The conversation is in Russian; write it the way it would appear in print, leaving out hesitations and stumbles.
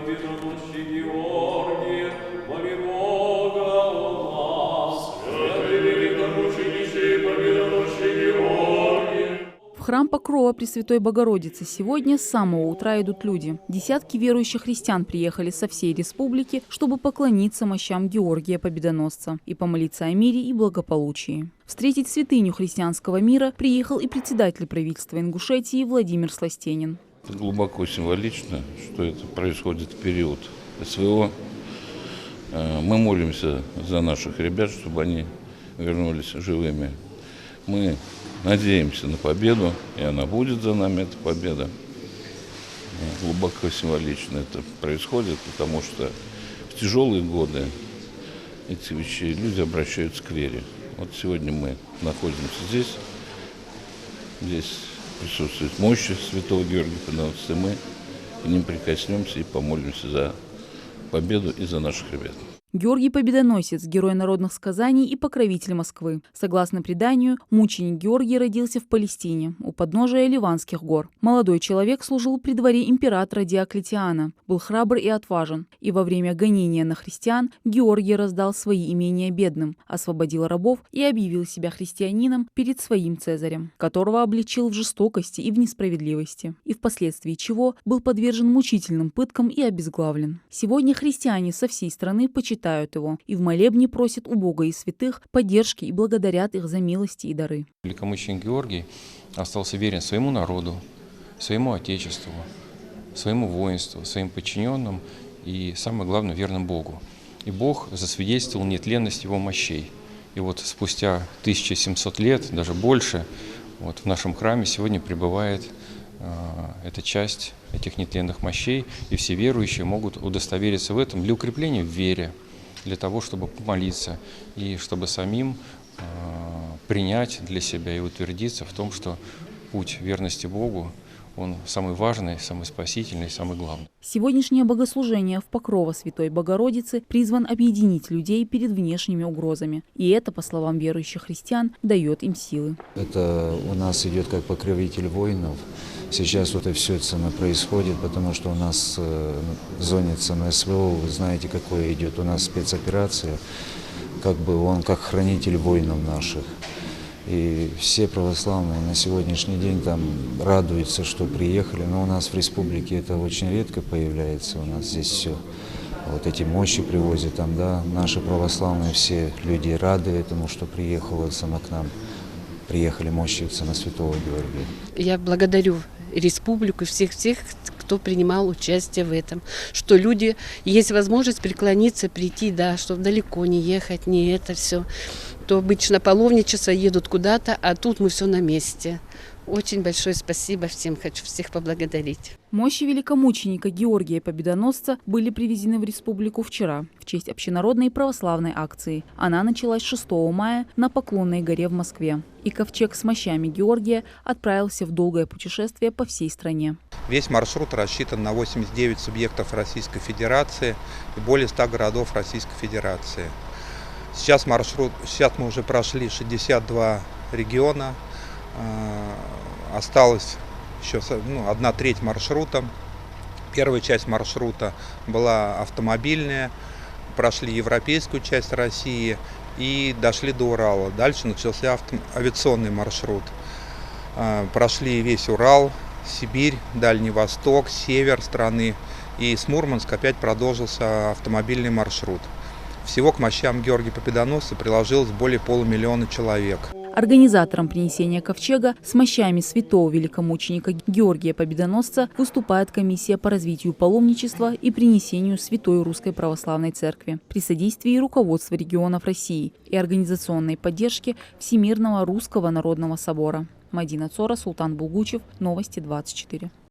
победоносче Георгий, моли Бога о нас. Святый великомученичий победоносче Георгий. В храм Покрова Пресвятой Богородицы сегодня с самого утра идут люди. Десятки верующих христиан приехали со всей республики, чтобы поклониться мощам Георгия Победоносца и помолиться о мире и благополучии. Встретить святыню христианского мира приехал и председатель правительства Ингушетии Владимир Сластенин. Это глубоко символично, что это происходит в период СВО. Мы молимся за наших ребят, чтобы они вернулись живыми. Мы надеемся на победу, и она будет за нами, эта победа. Глубоко символично это происходит, потому что в тяжелые годы эти вещи люди обращаются к вере. Вот сегодня мы находимся здесь. Здесь присутствует мощь святого Георгия Победоносца, и мы к ним прикоснемся и помолимся за победу и за наших ребят. Георгий Победоносец – герой народных сказаний и покровитель Москвы. Согласно преданию, мученик Георгий родился в Палестине, у подножия Ливанских гор. Молодой человек служил при дворе императора Диоклетиана, был храбр и отважен. И во время гонения на христиан Георгий раздал свои имения бедным, освободил рабов и объявил себя христианином перед своим Цезарем, которого обличил в жестокости и в несправедливости, и впоследствии чего был подвержен мучительным пыткам и обезглавлен. Сегодня христиане со всей страны почитают его и в молебне просят у Бога и святых поддержки и благодарят их за милости и дары. Великомученик Георгий остался верен своему народу, своему отечеству, своему воинству, своим подчиненным и, самое главное, верным Богу. И Бог засвидетельствовал нетленность его мощей. И вот спустя 1700 лет, даже больше, вот в нашем храме сегодня пребывает эта часть этих нетленных мощей, и все верующие могут удостовериться в этом для укрепления в вере, для того, чтобы помолиться и чтобы самим принять для себя и утвердиться в том, что путь верности Богу, он самый важный, самый спасительный, самый главный. Сегодняшнее богослужение в Покрово Святой Богородицы призван объединить людей перед внешними угрозами. И это, по словам верующих христиан, дает им силы. Это у нас идет как покровитель воинов. Сейчас вот это все происходит, потому что у нас в зоне СВО, вы знаете, какое идет у нас спецоперация, как бы он как хранитель воинов наших. И все православные на сегодняшний день там радуются, что приехали, но у нас в республике это очень редко появляется, у нас здесь все. Вот эти мощи привозят там, да, наши православные все люди рады этому, что приехало сама к нам, приехали мощи на Святого Георгия. Я благодарю республику, всех, кто принимал участие в этом, что люди, есть возможность преклониться, прийти, да, чтобы далеко не ехать, не это все. То обычно паломничество едут куда-то, а тут мы все на месте. Очень большое спасибо всем, хочу всех поблагодарить. Мощи великомученика Георгия Победоносца были привезены в республику вчера в честь общенародной православной акции. Она началась 6 мая на Поклонной горе в Москве. И ковчег с мощами Георгия отправился в долгое путешествие по всей стране. Весь маршрут рассчитан на 89 субъектов Российской Федерации и более 100 городов Российской Федерации. Сейчас мы уже прошли 62 региона. Осталась еще 1/3 маршрута. Первая часть маршрута была автомобильная, прошли европейскую часть России и дошли до Урала. Дальше начался авиационный маршрут. Прошли весь Урал, Сибирь, Дальний Восток, север страны, и с Мурманска опять продолжился автомобильный маршрут. Всего к мощам Георгия Победоносца приложилось более 500 000 человек. Организатором принесения ковчега с мощами святого великомученика Георгия Победоносца выступает комиссия по развитию паломничества и принесению Святой Русской Православной Церкви при содействии руководства регионов России и организационной поддержки Всемирного Русского Народного Собора. Мадина Цора, Султан Булгучев, Новости 24.